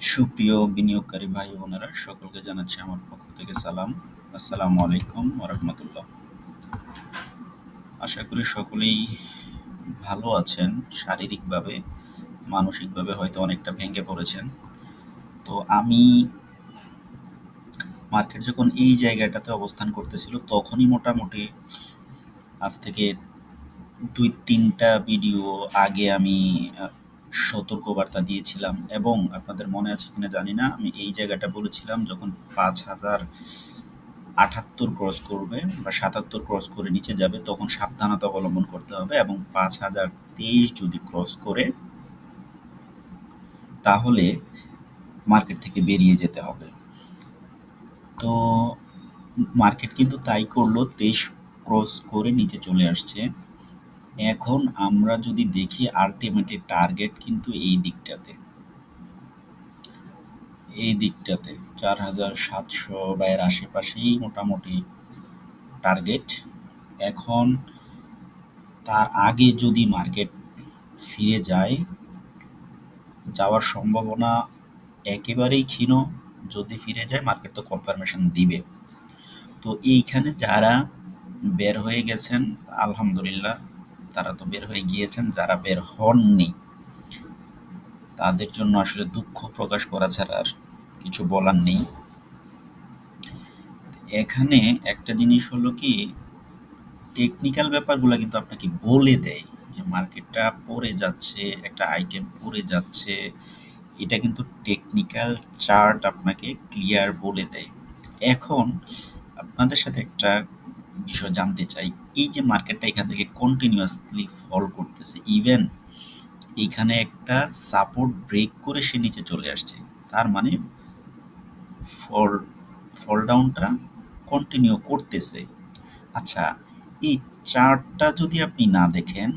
সুপ্রিয় বিনিয়োগকারী ভাই বোনেরা, সকলকে জানাচ্ছি আমার পক্ষ থেকে সালাম। আসসালামু আলাইকুম ওয়া রাহমাতুল্লাহ। আশা করি সকলেই ভালো আছেন শারীরিকভাবে, মানসিকভাবে হয়তো অনেকটা ভেঙে পড়েছেন। তো আমি মার্কেট যখন এই জায়গাটাতে অবস্থান করতেছিল তখনই মোটামুটি আজ থেকে ২-৩টা ভিডিও আগে আমি সতর্কবার্তা দিয়েছিলাম এবং আপনাদের মনে আছে কিনা জানি না, আমি এই জায়গাটা বলেছিলাম যখন ৫,০৭৮ ক্রস করবে বা ৭৭ ক্রস করে নিচে যাবে তখন সাবধানতা অবলম্বন করতে হবে এবং ৫,০২৩ যদি ক্রস করে তাহলে মার্কেট থেকে বেরিয়ে যেতে হবে। তো মার্কেট কিন্তু তাই করলো, ২৩ ক্রস করে নিচে চলে আসছে। এখন আমরা যদি দেখি আলটিমেটলি টার্গেট কিন্তু এই দিকটাতে ৪,৭০০ বা এর আশেপাশেই মোটামুটি টার্গেট। এখন তার আগে যদি মার্কেট ফিরে যায়, যাওয়ার সম্ভাবনা একেবারেই ক্ষীণ। যদি ফিরে যায় মার্কেট তো কনফার্মেশন দিবে। তো এইখানে যারা বের হয়ে গেছেন আলহামদুলিল্লাহ, তারা তো বের হয়ে গিয়েছেন। যারা বের হননি তাদের জন্য আসলে দুঃখ প্রকাশ করা ছাড়া আর কিছু বলার নেই। এখানে একটা জিনিস হলো কি, টেকনিক্যাল ব্যাপারগুলো কিন্তু আপনাকে বলে দেয় যে মার্কেটটা পড়ে যাচ্ছে, একটা আইটেম পড়ে যাচ্ছে। এটা কিন্তু টেকনিক্যাল চার্ট আপনাকে ক্লিয়ার বলে দেয়। এখন আপনাদের সাথে একটা বিষয় জানতে চাই, এই যে মার্কেটটা এখান থেকে কন্টিনিউয়াসলি ফল করতেছে, ইভেন এইখানে একটা সাপোর্ট ব্রেক করে সে নিচে চলে আসছে, তার মানে ফল ফল ডাউনটা কন্টিনিউ করতেছে। আচ্ছা, এই চার্টটা যদি আপনি না দেখেন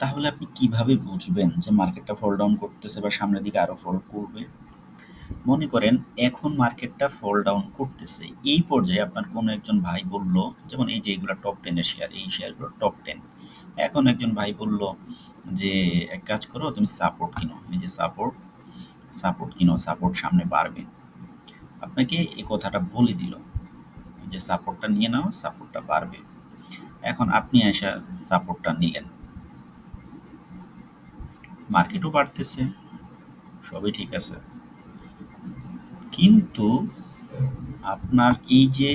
তাহলে আপনি কিভাবে বুঝবেন যে মার্কেটটা ফল ডাউন করতেছে বা সামনের দিকে আরো ফল করবে? মনে করেন এখন মার্কেটটা ফল ডাউন করতেছে, এই পর্যায়ে আপনার কোনো একজন ভাই বলল, যেমন এই যে এগুলো টপ 10 এর শেয়ার, এই শেয়ারগুলো টপ 10। এখন একজন ভাই বলল যে এক কাজ করো, তুমি সাপোর্ট কিনো, এই যে সাপোর্ট, সাপোর্ট কিনো, সাপোর্ট সামনে বাড়বে। আপনাকে এই কথাটা বলে দিল যে সাপোর্টটা নিয়ে নাও, সাপোর্টটা বাড়বে। এখন আপনি এসে সাপোর্টটা নিলেন, মার্কেটও বাড়তেছে, সবই ঠিক আছে, কিন্তু আপনার এই যে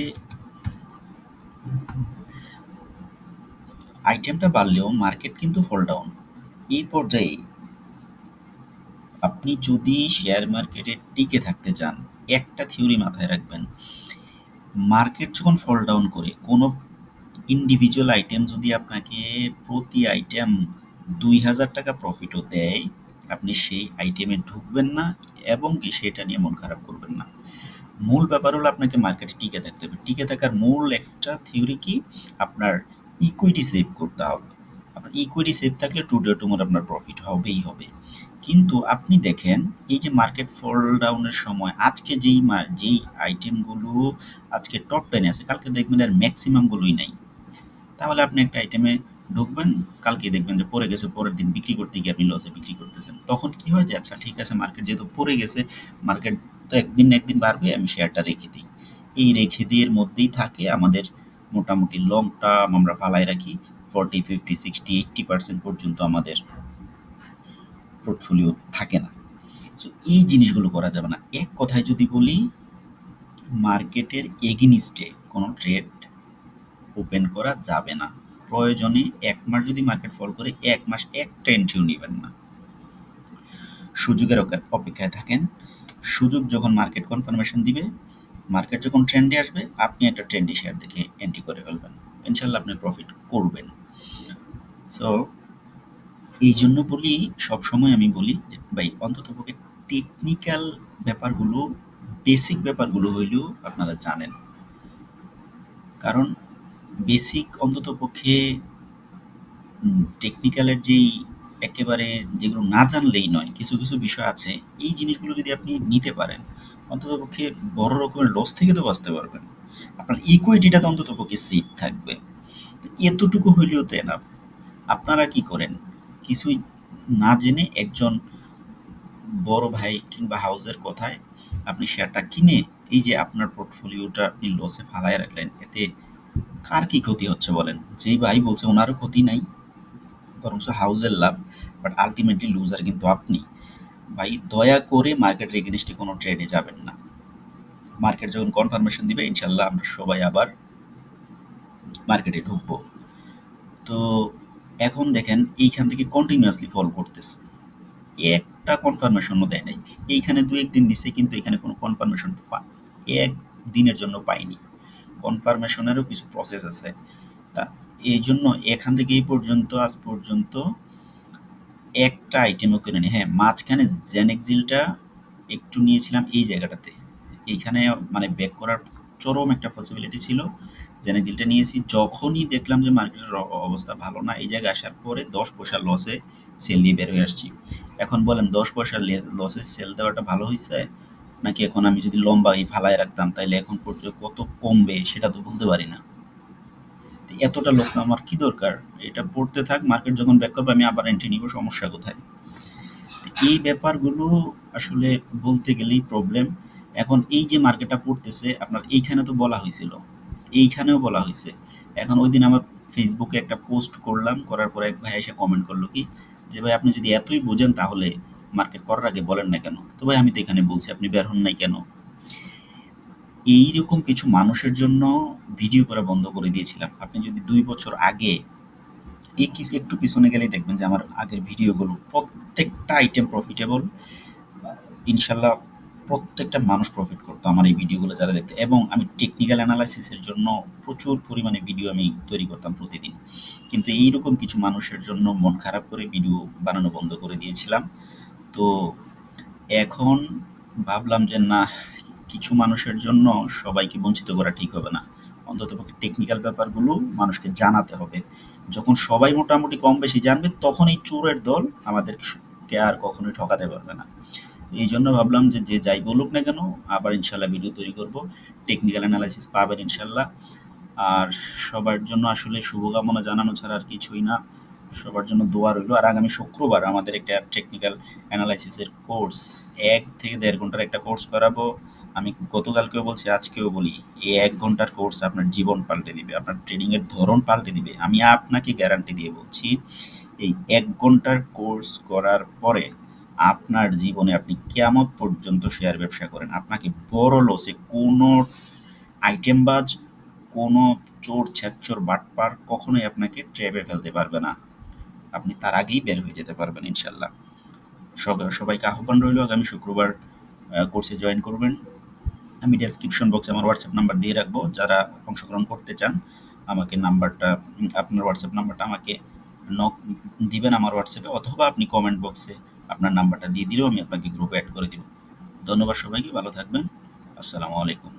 আইটেমটা বাড়লেও মার্কেট কিন্তু ফল ডাউন। এই পর্যায়ে আপনি যদি শেয়ার মার্কেটে টিকে থাকতে চান, একটা থিওরি মাথায় রাখবেন, মার্কেট যখন ফল ডাউন করে কোনো ইন্ডিভিজুয়াল আইটেম যদি আপনাকে প্রতি আইটেম ২,০০০ টাকা প্রফিটও দেয়, আপনি সেই আইটেমে ঢুকবেন না এবং কি সেটা নিয়ে মন খারাপ করবেন না। মূল ব্যাপার হলো আপনাকে মার্কেটে টিকে থাকতে হবে। টিকে থাকার মূল একটা থিওরি কি, আপনার ইকুইটি সেভ করতে হবে। আপনার ইকুইটি সেভ থাকলে টুডে টুমোর আপনার প্রফিট হবেই হবে। কিন্তু আপনি দেখেন এই যে মার্কেট ফল ডাউনের সময় আজকে যেই আইটেমগুলো আজকে টপ 10 এ আছে, কালকে দেখবেন এর ম্যাক্সিমামগুলোই নাই। তাহলে আপনি একটা আইটেমে ঢুকবেন, কালকে দেখবেন যে পড়ে গেছে, পরের দিন বিক্রি করতে গিয়ে আপনি লসে বিক্রি করতেছেন। তখন কি হয় যে আচ্ছা ঠিক আছে, মার্কেট যেহেতু পড়ে গেছে, মার্কেট তো একদিন না একদিন বাড়বে, আমি শেয়ারটা রেখে দিই। এই রেখে দিয়ের মধ্যেই থাকে আমাদের মোটামুটি লং টার্ম আমরা ফালায় রাখি 40, 50, 60, 80% পর্যন্ত আমাদের পোর্টফোলিও থাকে না। সো এই জিনিসগুলো করা যাবে না। এক কথায় যদি বলি, মার্কেটের এগেনিস্টে কোনো ট্রেড ওপেন করা যাবে না। প্রয়োজনে ১ মাস যদি মার্কেট ফল করে ১ মাস একটা এন্ট্রিও নিবেন না। সুযোগের অপেক্ষায় থাকেন। সুযোগ যখন মার্কেট কনফার্মেশন দিবে, মার্কেট যখন ট্রেন্ডে আসবে, আপনি একটা ট্রেন্ডি শেয়ার দেখে এন্ট্রি করে ফেলবেন। ইনশাল্লাহ আপনি প্রফিট করবেন। সো এই জন্য বলি, সবসময় আমি বলি যে ভাই অন্ততপক্ষে টেকনিক্যাল ব্যাপারগুলো, বেসিক ব্যাপারগুলো হইলেও আপনারা জানেন। কারণ বেসিক অন্ততপক্ষে টেকনিক্যালের যেই একেবারে যেগুলো না জানলেই নয়, কিছু কিছু বিষয় আছে, এই জিনিসগুলো যদি আপনি নিতে পারেন অন্ততপক্ষে বড় রকমের লস থেকে তো বাঁচতে পারবেন। আপনার ইকুইটিটা তো অন্ততপক্ষে সেফ থাকবে। তো এতটুকু হইলেও তো এনাফ। আপনারা কি করেন, কিছুই না জেনে একজন বড় ভাই কিংবা হাউসের কথায় আপনি শেয়ারটা কিনে এই যে আপনার পোর্টফোলিওটা আপনি লসে ফালায় রাখলেন, এতে কার কি ক্ষতি হচ্ছে বলেন? যেই ভাই বলছে ওনারও ক্ষতি নাই, বরঞ্চ হাউসের লাভ, বাট আলটিমেটলি লুজার কিন্তু আপনি। ভাই দয়া করে মার্কেট এগেনস্টে কোনো ট্রেডে যাবেন না। মার্কেট যখন কনফার্মেশন দিবে ইনশাল্লাহ আমরা সবাই আবার মার্কেটে ঢুকবো। তো এখন দেখেন এইখান থেকে কন্টিনিউয়াসলি ফল করতেছে, একটা কনফার্মেশনও দেয় নাই। এইখানে দু একদিন দিছে কিন্তু এখানে কোনো কনফার্মেশন এক দিনের জন্য পাইনি। কনফার্মেশনেরও কিছু প্রসেস আছে। তা এই জন্য এখান থেকে এই পর্যন্ত আজ পর্যন্ত একটা আইটেমও কিনিনি। হ্যাঁ, মাঝখানে জেনেক্সিলটা একটু নিয়েছিলাম এই জায়গাটাতে। এইখানে মানে ব্যাক করার চরম একটা পসিবিলিটি ছিল। জেনেক্সিলটা নিয়েছি। যখনই দেখলাম যে মার্কেটের অবস্থা ভালো না, এই জায়গায় আসার পরে ১০ পয়সা লসে সেল দিয়ে বের হয়ে আসছি। এখন বলেন ১০ পয়সা লসে সেল দেওয়াটা ভালো হইছে? নাকি এখন আমি যদি লম্বা ফালায় রাখতাম তাইলে এখন পর্যন্ত কত কমবে সেটা তো বলতে পারি না। তো এতটা লস আমার কি দরকার? এটা পড়তে থাক, মার্কেট যখন ব্যাক করবে আমি আবার এন্ট্রি নিব, সমস্যা কোথায়? তো এই ব্যাপারগুলো আসলে বলতে গেলেই প্রবলেম। এখন এই যে মার্কেটটা পড়তেছে আপনার এইখানে তো বলা হয়েছিল, এইখানেও বলা হয়েছে। এখন ওই দিন আমার ফেসবুকে একটা পোস্ট করলাম, করার পরে এক ভাই এসে কমেন্ট করলো কি যে ভাই আপনি যদি এতই বোঝেন তাহলে মার্কেট করার আগে বলেন না কেন? তো ভাই আমি তো এখানে বলছি, আপনি বের হন নাই কেন? এইরকম কিছু মানুষের জন্য ভিডিও করা বন্ধ করে দিয়েছিলাম। আপনি যদি ২ বছর আগে এই কিছু একটু পিছনে গেলেই দেখবেন যে আমার আগের ভিডিওগুলো প্রত্যেকটা আইটেম প্রফিটেবল। ইনশাল্লাহ প্রত্যেকটা মানুষ প্রফিট করতো আমার এই ভিডিওগুলো যারা দেখতে, এবং আমি টেকনিক্যাল অ্যানালাইসিসের জন্য প্রচুর পরিমাণে ভিডিও আমি তৈরি করতাম প্রতিদিন। কিন্তু এইরকম কিছু মানুষের জন্য মন খারাপ করে ভিডিও বানানো বন্ধ করে দিয়েছিলাম। তো এখন ভাবলাম যে না, কিছু মানুষের জন্য সবাইকে বঞ্চিত করা ঠিক হবে না। অন্ততপক্ষে টেকনিক্যাল ব্যাপারগুলো মানুষকে জানাতে হবে। যখন সবাই মোটামুটি কম বেশি জানবে তখন এই চোরের দল আমাদেরকে আর কখনোই ঠকাতে পারবে না। এই জন্য ভাবলাম যে যে যাই বলুক না কেন আবার ইনশাল্লাহ ভিডিও তৈরি করব। টেকনিক্যাল অ্যানালাইসিস পাবেন ইনশাল্লাহ। আর সবার জন্য আসলে শুভকামনা জানানো ছাড়া আর কিছুই না। সবার জন্য দোয়া রইল। আর আগামী শুক্রবার আমাদের একটা টেকনিক্যাল অ্যানালাইসিসের কোর্স, ১ থেকে ১.৫ ঘন্টার একটা কোর্স করাবো। আমি গতকালকেও বলছি, আজকেও বলি, এই ১ ঘন্টার কোর্স আপনার জীবন পাল্টে দিবে, আপনার ট্রেডিংয়ের ধরন পাল্টে দিবে। আমি আপনাকে গ্যারান্টি দিয়ে বলছি, এই ১ ঘন্টার কোর্স করার পরে আপনার জীবনে আপনি কিয়ামত পর্যন্ত শেয়ার ব্যবসা করেন, আপনাকে বড় লসে কোনো আইটেমবাজ, কোনো চোর ছেচ্চর বাটপার কখনোই আপনাকে ট্র্যাপে ফেলতে পারবে না। আপনি তার আগেই বের হয়ে যেতে পারবেন ইনশাল্লাহ। সবাইকে আহ্বান রইল আগামী শুক্রবার কোর্সে জয়েন করবেন। আমি ডেসক্রিপশন বক্সে আমার হোয়াটসঅ্যাপ নাম্বার দিয়ে রাখবো। যারা অংশগ্রহণ করতে চান আমাকে নাম্বারটা, আপনার হোয়াটসঅ্যাপ নাম্বারটা আমাকে নক দিবেন আমার হোয়াটসঅ্যাপে, অথবা আপনি কমেন্ট বক্সে আপনার নাম্বারটা দিয়ে দিলেও আমি আপনাকে গ্রুপে অ্যাড করে দিব। ধন্যবাদ সবাইকে, ভালো থাকবেন। আসসালামু আলাইকুম।